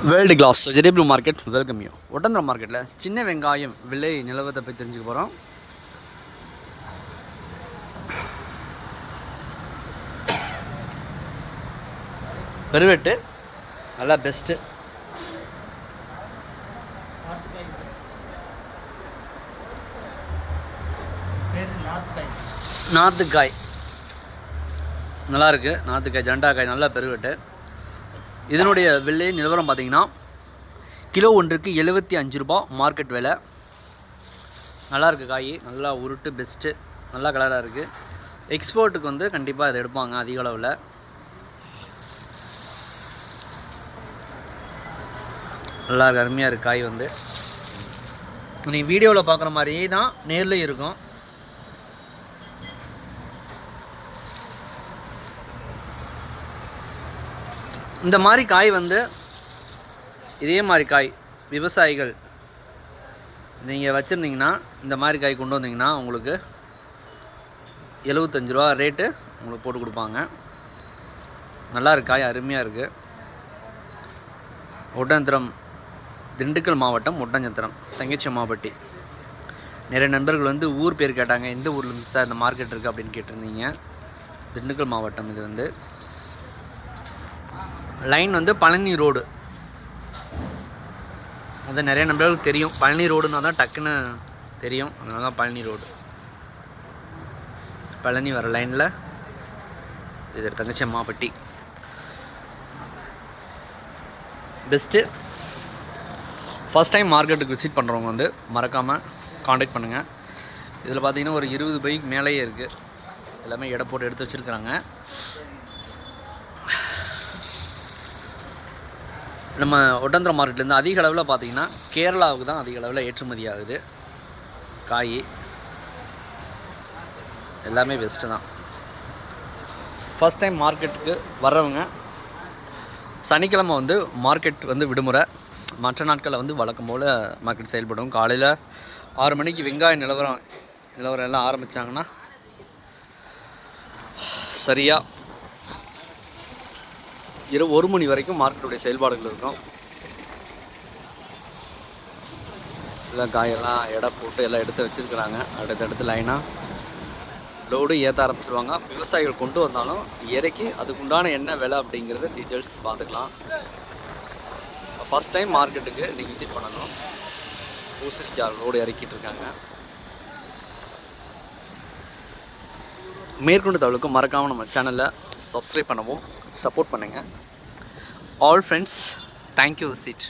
World class vegetable market welcome you. Oddanchatram மார்க்கெட்டில் சின்ன வெங்காயம் விலை நிலவரத்தை போய் தெரிஞ்சுக்க போகிறோம். பெருவெட்டு நல்லா பெஸ்ட்டு. நாற்றுக்காய் நல்லாயிருக்கு. நாற்றுக்காய் ஜண்டாக்காய் நல்லா பெருவெட்டு. இதனுடைய விலை நிலவரம் பார்த்திங்கன்னா கிலோ ஒன்றுக்கு 75 ரூபா மார்க்கெட் விலை. நல்லாயிருக்கு காய், நல்லா உருட்டு பெஸ்ட்டு, நல்லா கலராக இருக்குது. எக்ஸ்போர்ட்டுக்கு வந்து கண்டிப்பாக இதை எடுப்பாங்க அதிக அளவில். நல்லா அருமையாக இருக்குது காய். வந்து நீங்கள் வீடியோவில் பார்க்குற மாதிரியே தான் நேரில் இருக்கும். இந்த மாதிரி காய் வந்து இதே மாதிரி காய் விவசாயிகள் நீங்கள் வச்சுருந்தீங்கன்னா இந்த மாதிரி காய் கொண்டு வந்தீங்கன்னா உங்களுக்கு 75 ரூபா ரேட்டு உங்களுக்கு போட்டு கொடுப்பாங்க. நல்லா இருக்கு காய், அருமையாக இருக்குது. ஒட்டஞ்சத்திரம், திண்டுக்கல் மாவட்டம் ஒட்டஞ்சத்திரம், தங்கச்சி மாவட்டி. நிறைய நண்பர்கள் வந்து ஊர் பேர் கேட்டாங்க, எந்த ஊர்லேருந்து சார் இந்த மார்க்கெட் இருக்குது அப்படின்னு கேட்டிருந்தீங்க. திண்டுக்கல் மாவட்டம். இது வந்து லைன் வந்து பழனி ரோடு. அது நிறைய நம்பர்களுக்கு தெரியும். பழனி ரோடுன்னா தான் டக்குன்னு தெரியும், அதனால தான் பழனி ரோடு. பழனி வர லைனில் இது தங்கச்சி அம்மாப்பட்டி. பெஸ்ட்டு. ஃபஸ்ட் டைம் மார்க்கெட்டுக்கு விசிட் பண்ணுறவங்க வந்து மறக்காமல் காண்டாக்ட் பண்ணுங்கள். இதில் பார்த்திங்கன்னா ஒரு 20 பைக் மேலேயே இருக்குது. எல்லாமே எடை போட்டு எடுத்து வச்சுருக்குறாங்க. நம்ம ஒட்டந்திரம் மார்க்கெட்லேருந்து அதிக அளவில் பார்த்திங்கன்னா கேரளாவுக்கு தான் அதிக அளவில் ஏற்றுமதி ஆகுது காய். எல்லாமே பெஸ்ட்டு தான். ஃபஸ்ட் டைம் மார்க்கெட்டுக்கு வர்றவங்க சனிக்கிழமை வந்து மார்க்கெட் வந்து விடுமுறை. மற்ற நாட்களில் வந்து வழக்கம் போல் மார்க்கெட் செயல்படும். காலையில் 6 மணிக்கு வெங்காய நிலவரம் எல்லாம் ஆரம்பித்தாங்கன்னா சரியாக 1 மணி வரைக்கும் மார்க்கெட்டுடைய செயல்பாடுகள் இருக்கும். எல்லாம் காயெல்லாம் எடை போட்டு எல்லாம் எடுத்து வச்சுருக்குறாங்க. அடுத்தடுத்து லைனாக லோடு ஏற்ற ஆரம்பிச்சிருவாங்க. விவசாயிகள் கொண்டு வந்தாலும் இறக்கி அதுக்குண்டான என்ன விலை அப்படிங்கிறத டீட்டெயில்ஸ் பார்த்துக்கலாம். ஃபஸ்ட் டைம் மார்க்கெட்டுக்கு நீங்கள் விசிட் பண்ணணும். பூசணிக்காய் லோடு இறக்கிட்டு இருக்காங்க. மேற்கொண்டு தகவலுக்கு மறக்காமல் நம்ம சேனலில் சப்ஸ்கிரைப் பண்ணவும் சப்போர்ட் பண்ணுங்கள். All friends, thank you visit.